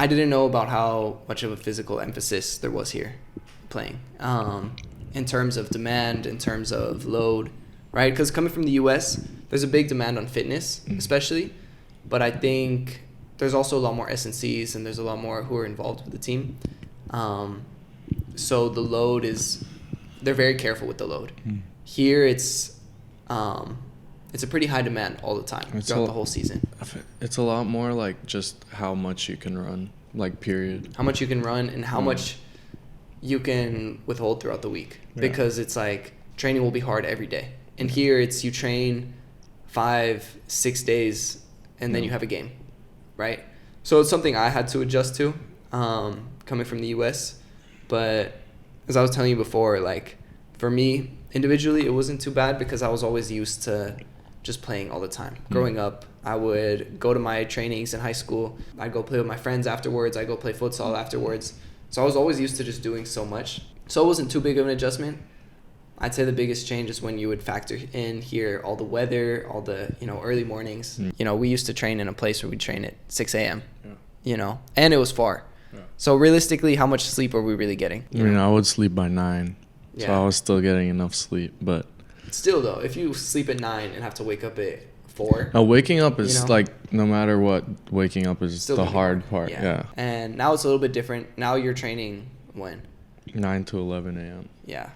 didn't know about how much of a physical emphasis there was here playing, in terms of demand, in terms of load, right? Because coming from the U.S., there's a big demand on fitness, especially, but I think there's also a lot more S&Cs and there's a lot more who are involved with the team. So the load is, they're very careful with the load. Here it's a pretty high demand all the time throughout the whole season. It's a lot more like just how much you can run, like period. How much you can run and how much you can withhold throughout the week, because it's like training will be hard every day. And here it's you train 5-6 days and then you have a game, right? So it's something I had to adjust to, coming from the US. But as I was telling you before, like for me individually, it wasn't too bad because I was always used to just playing all the time. Growing up, I would go to my trainings in high school. I'd go play with my friends afterwards. I'd go play futsal afterwards. So I was always used to just doing so much. So it wasn't too big of an adjustment. I'd say the biggest change is when you would factor in here all the weather, all the, early mornings. We used to train in a place where we'd train at 6 a.m., and it was far. Yeah. So realistically, how much sleep are we really getting? I would sleep by 9. Yeah. So I was still getting enough sleep, but still though, if you sleep at 9 and have to wake up at 4. Now waking up is like, no matter what, waking up is still the hard part. Yeah. And now it's a little bit different. Now you're training when? 9 to 11 a.m. Yeah.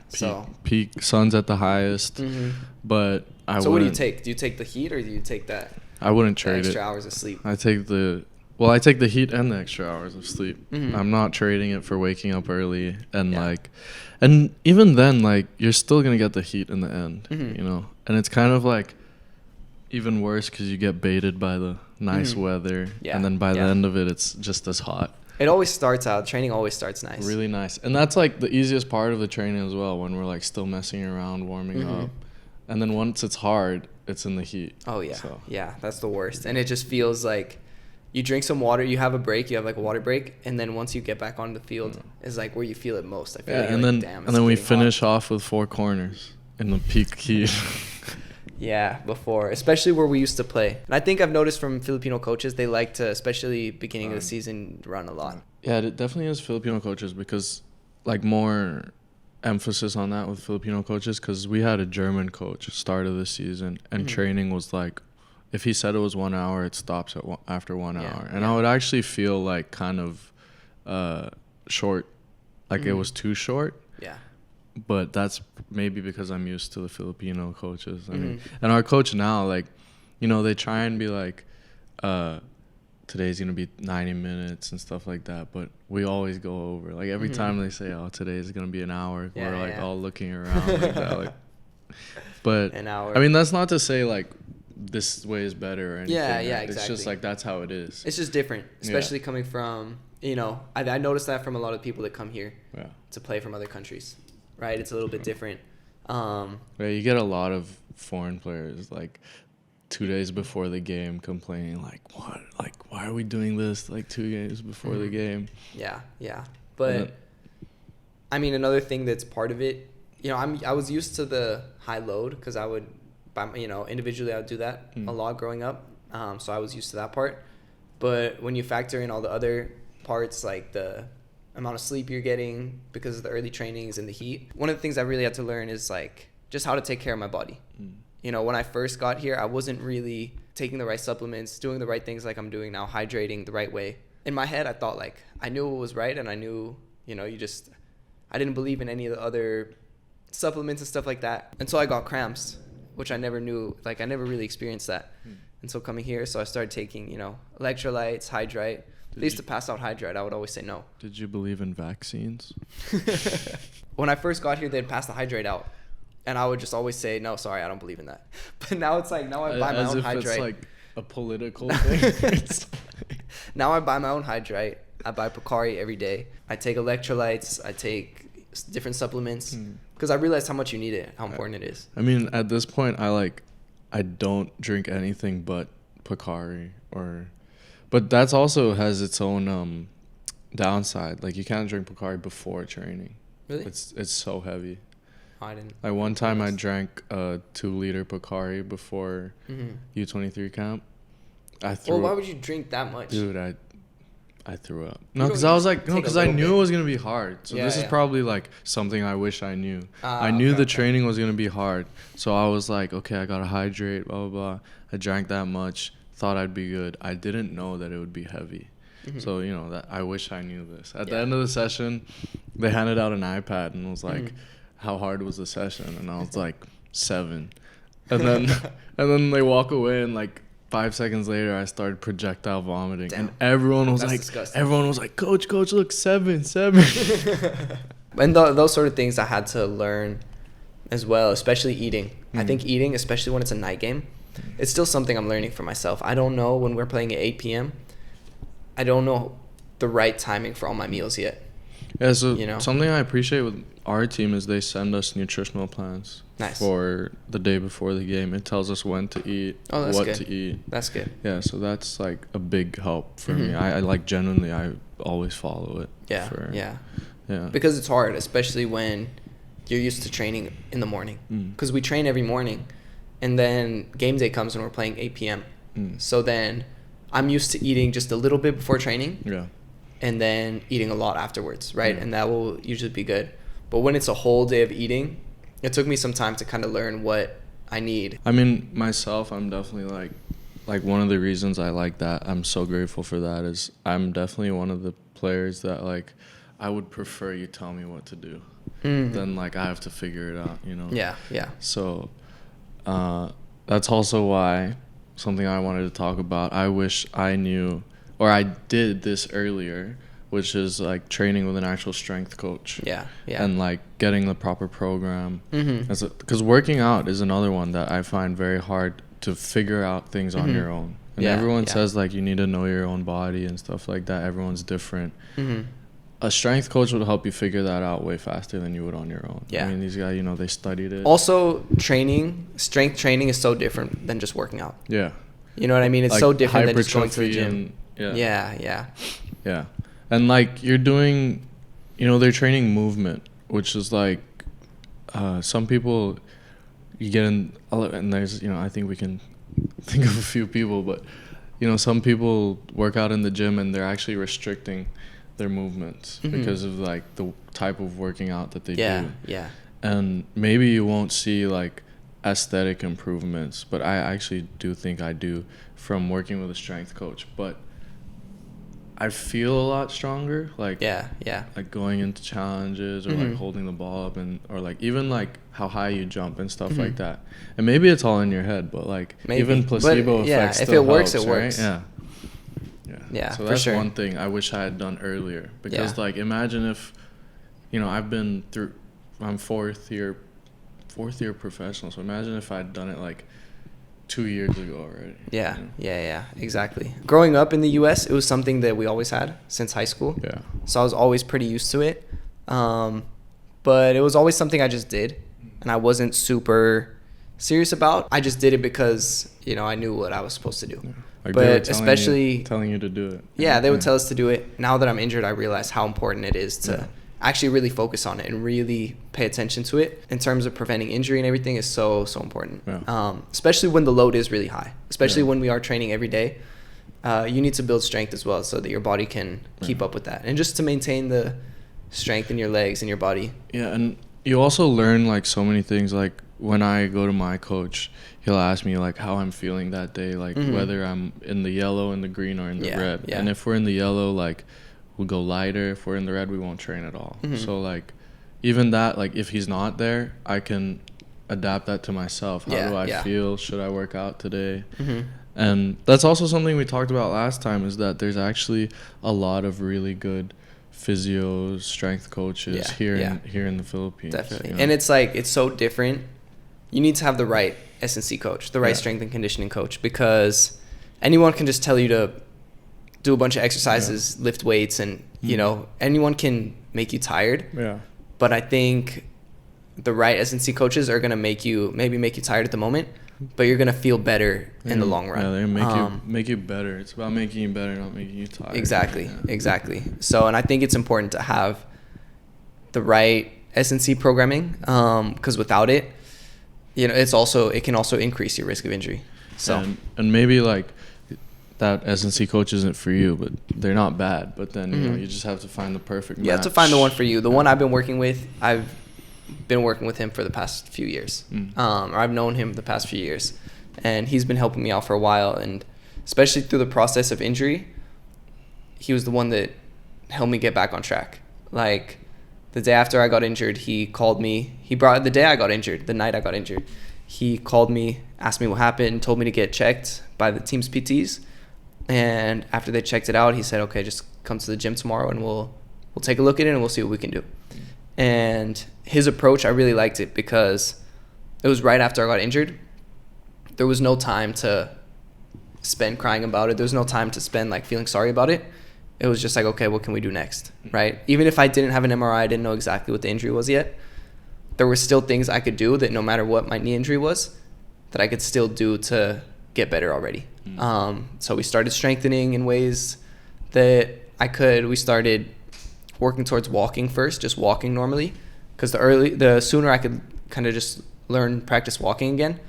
Peak sun's at the highest, but So what do you take? Do you take the heat or do you take that? I wouldn't trade extra hours of sleep. I take the heat and the extra hours of sleep. I'm not trading it for waking up early and even then, like, you're still gonna get the heat in the end, and it's kind of like even worse because you get baited by the nice weather, and then by the end of it, it's just as hot. It always starts out. Training always starts nice. Really nice, and that's like the easiest part of the training as well. When we're like still messing around, warming up, and then once it's hard, it's in the heat. Oh yeah, yeah, that's the worst, and it just feels like. You drink some water, you have a break, you have like a water break, and then once you get back on the field is like where you feel it most. I feel like and then we finish off with 4 corners in the peak heat. Before, especially where we used to play. And I think I've noticed from Filipino coaches, they like to, especially beginning of the season, run a lot. Yeah, it definitely is Filipino coaches because like more emphasis on that with Filipino coaches because we had a German coach start of the season and training was like, if he said it was 1 hour, it stops after 1 hour. And I would actually feel like kind of short, like it was too short. Yeah. But that's maybe because I'm used to the Filipino coaches. I mean, and our coach now, like, they try and be like, today's going to be 90 minutes and stuff like that. But we always go over. Like every time they say, oh, today's going to be an hour, we're like all looking around like that. Like, but an hour. I mean, that's not to say like, this way is better or anything. Exactly. It's just like that's how it is. It's just different, especially coming from, I noticed that from a lot of people that come here to play from other countries, right? It's a little bit different. You get a lot of foreign players like 2 days before the game complaining like, what? Like, why are we doing this like 2 games before the game? Yeah. But I mean, another thing that's part of it, I was used to the high load because I would, individually I would do that a lot growing up. So I was used to that part. But when you factor in all the other parts, like the amount of sleep you're getting because of the early trainings and the heat, one of the things I really had to learn is like just how to take care of my body. When I first got here, I wasn't really taking the right supplements, doing the right things like I'm doing now, hydrating the right way. In my head, I thought like I knew what was right and I knew, I didn't believe in any of the other supplements and stuff like that until I got cramps, which I never knew, like I never really experienced that. And so coming here, so I started taking, electrolytes, Hydrite. They used to pass out Hydrite. I would always say no. Did you believe in vaccines? When I first got here, they'd pass the Hydrite out. And I would just always say, no, sorry, I don't believe in that. But now it's like, now I buy my own Hydrite. As if it's like a political thing. Now I buy my own Hydrite. I buy Pocari every day. I take electrolytes. I take different supplements because I realized how much you need it, how important it is. I mean, at this point, I don't drink anything but Pocari but that's also has its own downside. Like you can't drink Pocari before training. Really? It's so heavy. I didn't. Like one time I drank a 2-liter Pocari before U23 camp. Well, why would you drink that much? Dude, I threw up. No, because I was like, no, because I knew it was going to be hard. So Yeah, this is yeah. probably like something I wish I knew. I Okay, knew the okay. training was going to be hard. So I was like, okay, I got to hydrate, blah, blah, blah. I drank that much, thought I'd be good. I didn't know that it would be heavy. Mhm. So, you know, that I wish I knew this. At the Yeah. end of the session, they handed out an iPad and was like, Mhm. how hard was the session? And I was like, 7. And then they walk away and like 5 seconds later I started projectile vomiting. Damn. And everyone was That's like, disgusting. coach, look, 7. And those sort of things I had to learn as well, especially eating. I think eating, especially when it's a night game, it's still something I'm learning for myself. I don't know when we're playing at 8 p.m. I don't know the right timing for all my meals yet. Yeah, so You know? something I appreciate with our team is they send us nutritional plans Nice. for the day before the game. It tells us when to eat, Oh, that's what good. to eat. That's good. Yeah, so that's like a big help for me. Mhm. I like genuinely, I always follow it. Yeah, for- yeah. Yeah. Because it's hard, especially when you're used to training in the morning. Because we train every morning, and then game day comes and we're playing 8 p.m. So then I'm used to eating just a little bit before training. Yeah. And then eating a lot afterwards, right? Yeah. And that will usually be good. But when it's a whole day of eating, it took me some time to kind of learn what I need. I mean, myself, I'm definitely like one of the reasons I like that, I'm so grateful for that, is I'm definitely one of the players that like, I would prefer you tell me what to do than like I have to figure it out, you know? Yeah, yeah. So that's also why something I wanted to talk about, I wish I knew, or I did this earlier, which is like training with an actual strength coach. Yeah, yeah. And like getting the proper program. Mm-hmm. Because working out is another one that I find very hard to figure out things on your own. And Yeah, everyone yeah. says like you need to know your own body and stuff like that. Everyone's different. Mm-hmm. A strength coach would help you figure that out way faster than you would on your own. Yeah. I mean, these guys, you know, they studied it. Also, strength training is so different than just working out. Yeah. You know what I mean? It's Like so different than just going to the hypertrophy gym. and- Yeah. And like you're doing, you know, they're training movement, which is like some people you get in, and there's, you know, I think we can think of a few people, but you know, some people work out in the gym and they're actually restricting their movements because of like the type of working out that they do. Yeah. And maybe you won't see like aesthetic improvements, but I actually do think I do from working with a strength coach. But I feel a lot stronger, like Yeah. like going into challenges or like holding the ball up, and or like even like how high you jump and stuff like that. And maybe it's all in your head, but like Maybe. even placebo But, yeah, effects if still it works, helps, it works. right? Yeah, So for that's sure. one thing I wish I had done earlier, because like imagine if, you know, I'm fourth year professional, so imagine if I'd done it like 2 years ago already. Yeah, you know? yeah, exactly. Growing up in the U.S., it was something that we always had since high school. Yeah. So I was always pretty used to it. But it was always something I just did, and I wasn't super serious about. I just did it because, you know, I knew what I was supposed to do. Yeah. Like But especially telling you to do it. Yeah, they would tell us to do it. Now that I'm injured, I realize how important it is to actually really focus on it and really pay attention to it in terms of preventing injury, and everything is so important. Yeah. Especially when the load is really high, especially when we are training every day. You need to build strength as well so that your body can keep up with that, and just to maintain the strength in your legs and your body. Yeah, and you also learn like so many things. Like when I go to my coach, he'll ask me like how I'm feeling that day, like whether I'm in the yellow, in the green, or in the red. Yeah. And if we're in the yellow, like we'll go lighter. If we're in the red, we won't train at all. So like even that, like if he's not there, I can adapt that to myself. How do I feel? Should I work out today? And that's also something we talked about last time, is that there's actually a lot of really good physios, strength coaches here in the Philippines. Definitely. You know? And it's like, it's so different. You need to have the right S&C coach, the right strength and conditioning coach, because anyone can just tell you to do a bunch of exercises, lift weights, and, you know, anyone can make you tired. Yeah. But I think the right S&C coaches are going to make you tired at the moment, but you're going to feel better in the long run. Yeah, they're going to make you better. It's about making you better, not making you tired. Exactly. So, and I think it's important to have the right S&C programming, because without it, you know, it can also increase your risk of injury. So and maybe like that SNC coach isn't for you, but they're not bad. But then you just have to find the perfect match. You have to find the one for you. The one I've been working with, I've been working with him for the past few years. Or I've known him the past few years, and he's been helping me out for a while. And especially through the process of injury, he was the one that helped me get back on track. Like the day after I got injured, he called me. The day I got injured, the night I got injured, he called me, asked me what happened, told me to get checked by the team's PTs. And after they checked it out, he said, okay, just come to the gym tomorrow and we'll take a look at it and we'll see what we can do. And his approach, I really liked it because it was right after I got injured. There was no time to spend crying about it. There was no time to spend like feeling sorry about it. It was just like, okay, what can we do next, right? Even if I didn't have an MRI, I didn't know exactly what the injury was yet. There were still things I could do that no matter what my knee injury was, that I could still do to get better already. So we started strengthening in ways that I could. We started working towards walking first, just walking normally, because the sooner I could kind of just practice walking again,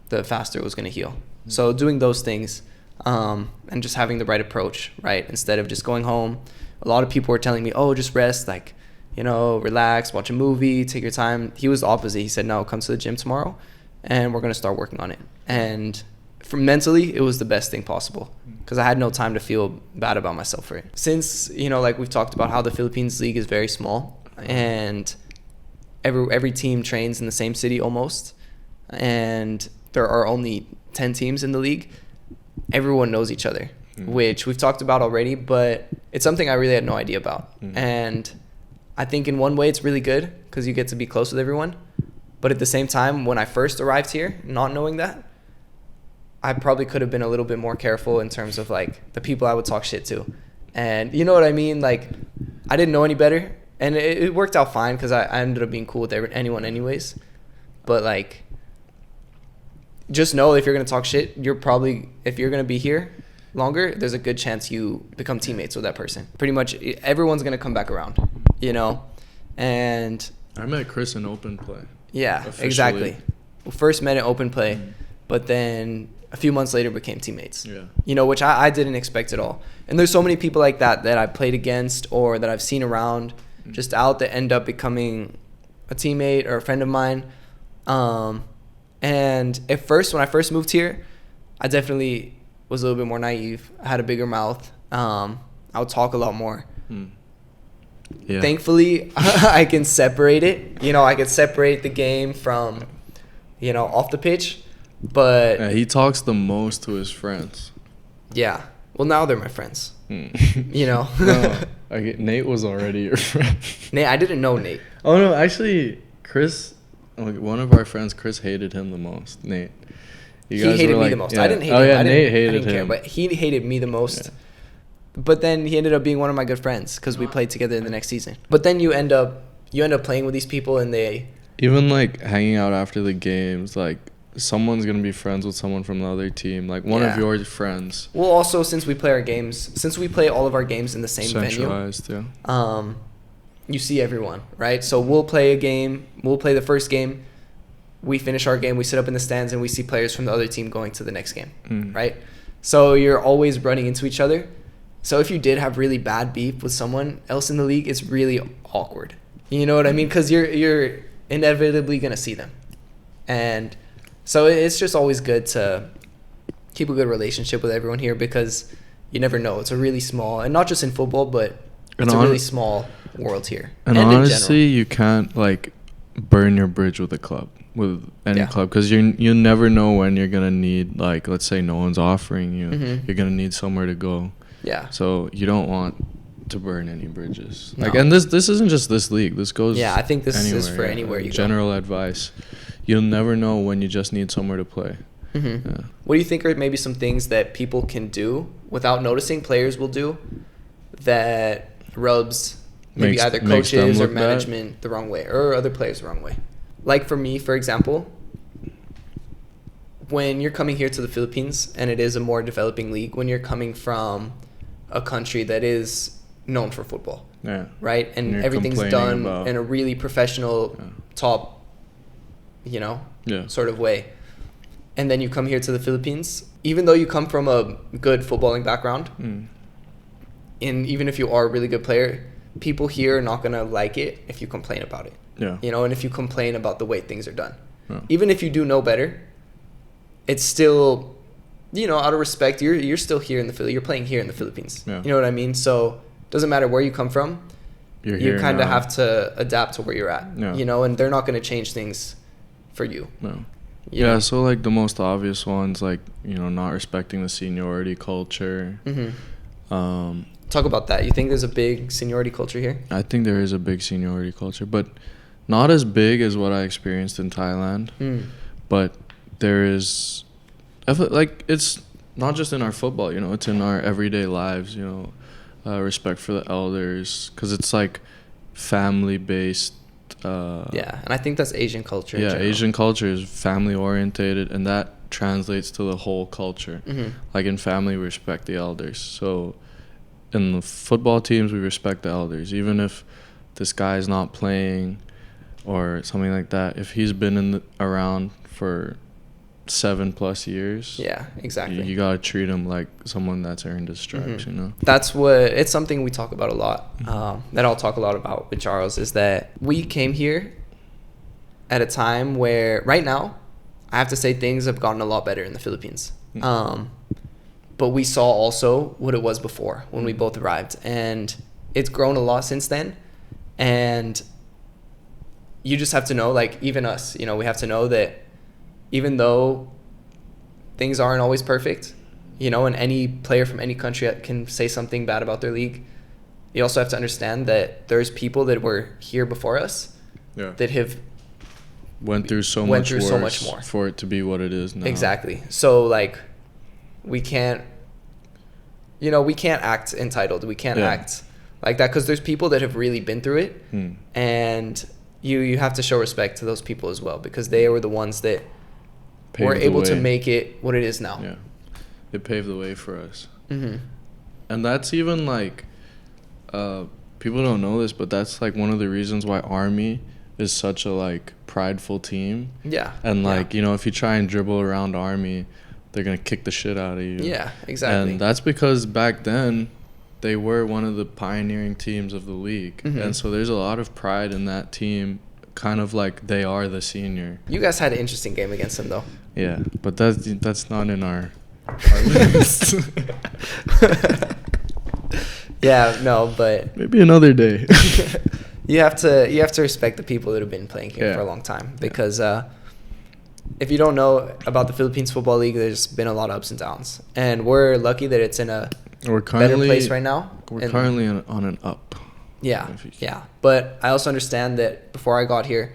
the faster it was going to heal. So doing those things and just having the right approach, right? Instead of just going home. A lot of people were telling me, oh, just rest, like, relax, watch a movie, take your time. He was the opposite. He said, no, come to the gym tomorrow and we're going to start working on it. And mentally, it was the best thing possible because I had no time to feel bad about myself for it. Since, like we've talked about how the Philippines league is very small and every team trains in the same city almost, and there are only 10 teams in the league, everyone knows each other, which we've talked about already, but it's something I really had no idea about. And I think in one way it's really good because you get to be close with everyone. But at the same time, when I first arrived here, not knowing that, I probably could have been a little bit more careful in terms of like the people I would talk shit to. And you know what I mean? Like I didn't know any better, and it worked out fine because I ended up being cool with anyone anyways. But like, just know if you're going to talk shit, if you're going to be here longer, there's a good chance you become teammates with that person. Pretty much everyone's going to come back around, and I met Chris in open play. Yeah, officially. Exactly. We first met in open play, but then a few months later became teammates. Yeah. Which I didn't expect at all. And there's so many people like that I played against or that I've seen around just out that end up becoming a teammate or a friend of mine. And at first, when I first moved here, I definitely was a little bit more naive. I had a bigger mouth. I would talk a lot more. Yeah. Thankfully, I can separate it. I can separate the game from, off the pitch. But yeah, he talks the most to his friends. Yeah. Well, now they're my friends. No, Nate was already your friend. Nate, I didn't know Nate. Oh, no, actually, Chris, one of our friends, Chris hated him the most. Nate. He hated me the most. Yeah. I didn't hate him. Yeah, Nate hated him. Care, but he hated me the most. Yeah. But then he ended up being one of my good friends because we played together in the next season. But then you end up playing with these people and they... Even, like, hanging out after the games, like, someone's going to be friends with someone from the other team. Like, one of your friends. Well, also, since we play all of our games in the same venue... Centralized, yeah. You see everyone, right? So we'll play a game. We'll play the first game. We finish our game. We sit up in the stands and we see players from the other team going to the next game, right? So you're always running into each other. So if you did have really bad beef with someone else in the league, it's really awkward. You know what I mean? Because you're inevitably going to see them. And so it's just always good to keep a good relationship with everyone here because you never know. It's a really small, and not just in football, but it's a really small world here. And honestly, you can't like burn your bridge with a club, with any club, because you never know when you're going to need, like, let's say no one's offering you. You're going to need somewhere to go. Yeah. So you don't want to burn any bridges. No. Like, and this isn't just this league. This goes. Yeah, I think this is for anywhere you go. General advice. You'll never know when you just need somewhere to play. Yeah. What do you think are maybe some things that people can do without noticing, players will do, that rubs maybe either coaches or management the wrong way or other players the wrong way? Like for me, for example, when you're coming here to the Philippines and it is a more developing league, when you're coming from a country that is known for football, right? And everything's done in a really professional, top, sort of way. and then you come here to the Philippines, even though you come from a good footballing background, and even if you are a really good player, people here are not going to like it if you complain about it. Yeah. You know, and if you complain about the way things are done. Yeah. Even if you do know better, it's still, you know, out of respect, you're still here in the Philippines. You're playing here in the Philippines. Yeah. You know what I mean? So it doesn't matter where you come from. You kind of have to adapt to where you're at. Yeah. You know, and they're not going to change things for you. No. You know? So like the most obvious ones, like, you know, not respecting the seniority culture. Talk about that. You think there's a big seniority culture here? I think there is a big seniority culture, but not as big as what I experienced in Thailand. But there is, I feel like it's not just in our football, you know, it's in our everyday lives, you know, respect for the elders, because it's like family-based. Yeah, and I think that's Asian culture. Yeah, Asian culture is family-orientated, and that translates to the whole culture. Like in family, we respect the elders. So in the football teams, we respect the elders. Even if this guy is not playing or something like that, if he's been around for 7+ years, yeah, exactly, you gotta treat him like someone that's earned his stripes. You know, that's what it's something we talk about a lot. That I'll talk a lot about with Charles is that we came here at a time where right now I have to say things have gotten a lot better in the Philippines. But we saw also what it was before when we both arrived, and it's grown a lot since then. And you just have to know, like, even us, you know, we have to know that even though things aren't always perfect, you know, and any player from any country can say something bad about their league, you also have to understand that there's people that were here before us that have went through so much more for it to be what it is now. Exactly. So, like, we can't act entitled. We can't act like that because there's people that have really been through it, and you have to show respect to those people as well because they were the ones that were able to make it what it is now. Yeah, they paved the way for us. And that's even like, people don't know this, but that's like one of the reasons why Army is such a like prideful team. Yeah. And like, you know, if you try and dribble around Army, they're going to kick the shit out of you. Yeah, exactly. And that's because back then they were one of the pioneering teams of the league. And so there's a lot of pride in that team, kind of like they are the senior. You guys had an interesting game against them, though. Yeah, but that's not in our list. Yeah, no, but maybe another day. You have to respect the people that have been playing here for a long time because if you don't know about the Philippines Football League, there's been a lot of ups and downs, and we're lucky that it's in a better place right now. We're currently on an up. Yeah, yeah. But I also understand that before I got here,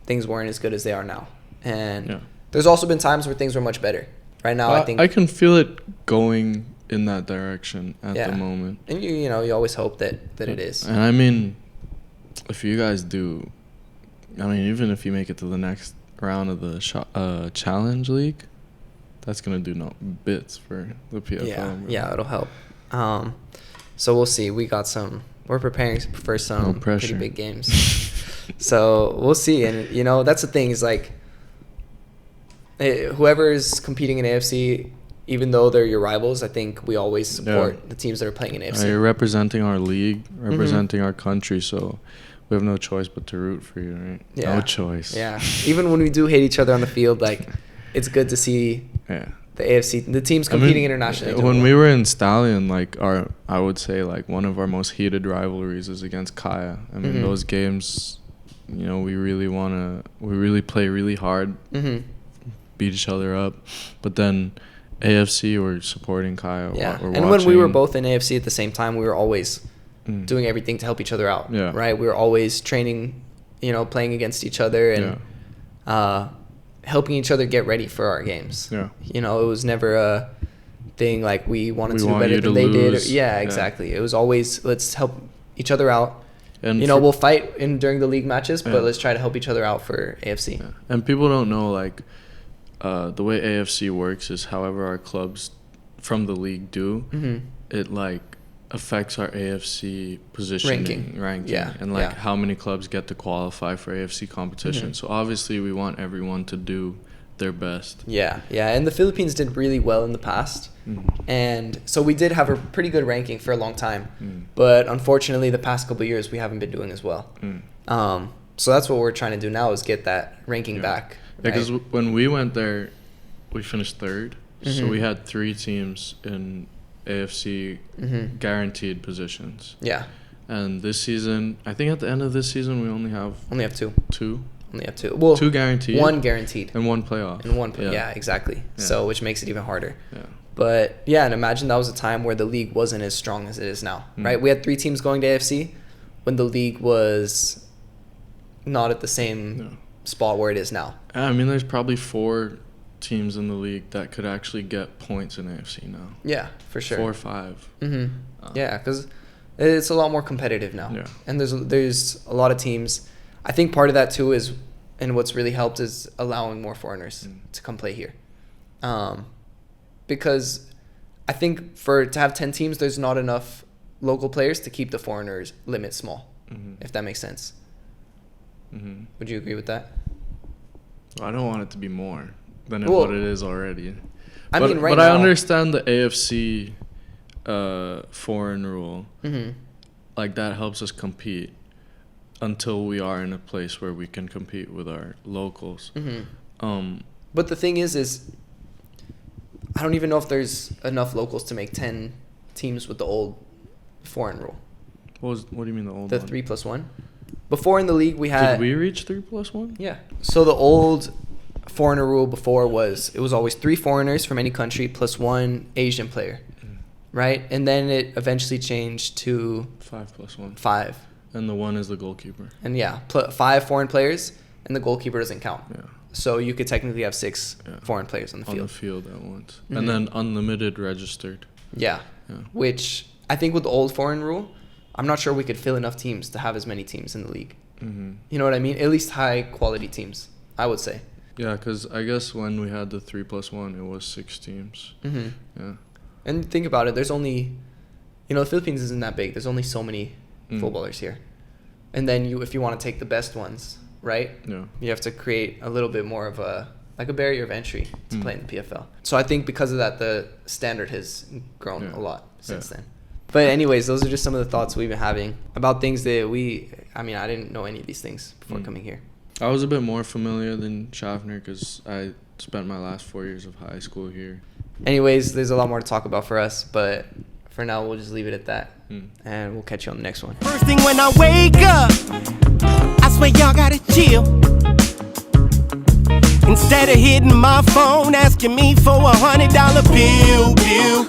things weren't as good as they are now, and there's also been times where things were much better. Right now, I think I can feel it going in that direction at the moment. And you always hope that it is. And I mean, if you guys do, I mean, even if you make it to the next round of the Challenge League, that's gonna do no bits for the PFL. Yeah, it'll help. So we'll see. We're preparing for some pretty big games. So we'll see. And that's the thing is like, whoever is competing in AFC, even though they're your rivals, I think we always support the teams that are playing in AFC. You're representing our league, representing our country, so we have no choice but to root for you, right? Yeah. No choice. Yeah. Even when we do hate each other on the field, like, it's good to see the AFC, the teams competing internationally. When we were in Stallion, like, I would say, like, one of our most heated rivalries is against Kaya. I mean, those games, we really play really hard, beat each other up. But then AFC, we're supporting Kaya. Yeah. And when we were both in AFC at the same time, we were always doing everything to help each other out. Yeah. Right? We were always training, playing against each other and helping each other get ready for our games. Yeah. It was never a thing like we wanted to do better than they did. Yeah, exactly. It was always, let's help each other out. And we'll fight during the league matches, but let's try to help each other out for AFC. Yeah. And people don't know, like, the way AFC works is however our clubs from the league do, it, like, affects our AFC positioning ranking and how many clubs get to qualify for AFC competition. So obviously we want everyone to do their best. Yeah, and the Philippines did really well in the past. Mm. And so we did have a pretty good ranking for a long time. Mm. But unfortunately, the past couple of years, we haven't been doing as well. Mm. So that's what we're trying to do now is get that ranking back. Yeah, because when we went there, we finished third. So Mhm. we had 3 teams in AFC Mhm. guaranteed positions. Yeah, And this season, I think at the end of this season, we only have only have 2. 2. Only have 2. Well, 2 guaranteed. 1 guaranteed. And 1 playoff. And 1 yeah, exactly. Yeah. So which makes it even harder. Yeah. But yeah, and imagine that was a time where the league wasn't as strong as it is now, right? We had 3 teams going to AFC when the league was not at the same spot where it is now. I mean, there's probably 4 teams in the league that could actually get points in AFC now. Yeah, for sure. 4 or 5. Mm-hmm. Yeah, because it's a lot more competitive now. Yeah. And there's a lot of teams. I think part of that too is, and what's really helped is allowing more foreigners to come play here. Because I think to have 10 teams, there's not enough local players to keep the foreigners limit small, if that makes sense. Mm-hmm. Would you agree with that? I don't want it to be more than what it is already. I mean, right but now, I understand the AFC foreign rule. Mm-hmm. Like, that helps us compete until we are in a place where we can compete with our locals. Mm-hmm. But the thing is I don't even know if there's enough locals to make 10 teams with the old foreign rule. What do you mean the old The one? 3+1. Before in the league we had. Did we reach 3+1? Yeah. So the old foreigner rule before it was always 3 foreigners from any country plus 1 Asian player, right? And then it eventually changed to 5+1. 5. And the 1 is the goalkeeper. And 5 foreign players, and the goalkeeper doesn't count. Yeah. So you could technically have 6 foreign players on the field. On the field at once. Mhm. And then unlimited registered. Yeah. Yeah. Which I think with the old foreign rule, I'm not sure we could fill enough teams to have as many teams in the league. Mm-hmm. You know what I mean? At least high quality teams, I would say. Yeah, because I guess when we had the 3+1, it was 6 teams. Mm-hmm. Yeah. And think about it. There's only, the Philippines isn't that big. There's only so many footballers here. And then if you want to take the best ones, right? Yeah. You have to create a little bit more of a barrier of entry to play in the PFL. So I think because of that, the standard has grown a lot since then. But anyways, those are just some of the thoughts we've been having about things that I didn't know any of these things before coming here. I was a bit more familiar than Schaffner because I spent my last 4 years of high school here. Anyways, there's a lot more to talk about for us, but for now, we'll just leave it at that. And we'll catch you on the next one. First thing when I wake up, I swear y'all gotta chill. Instead of hitting my phone, asking me for $100 bill.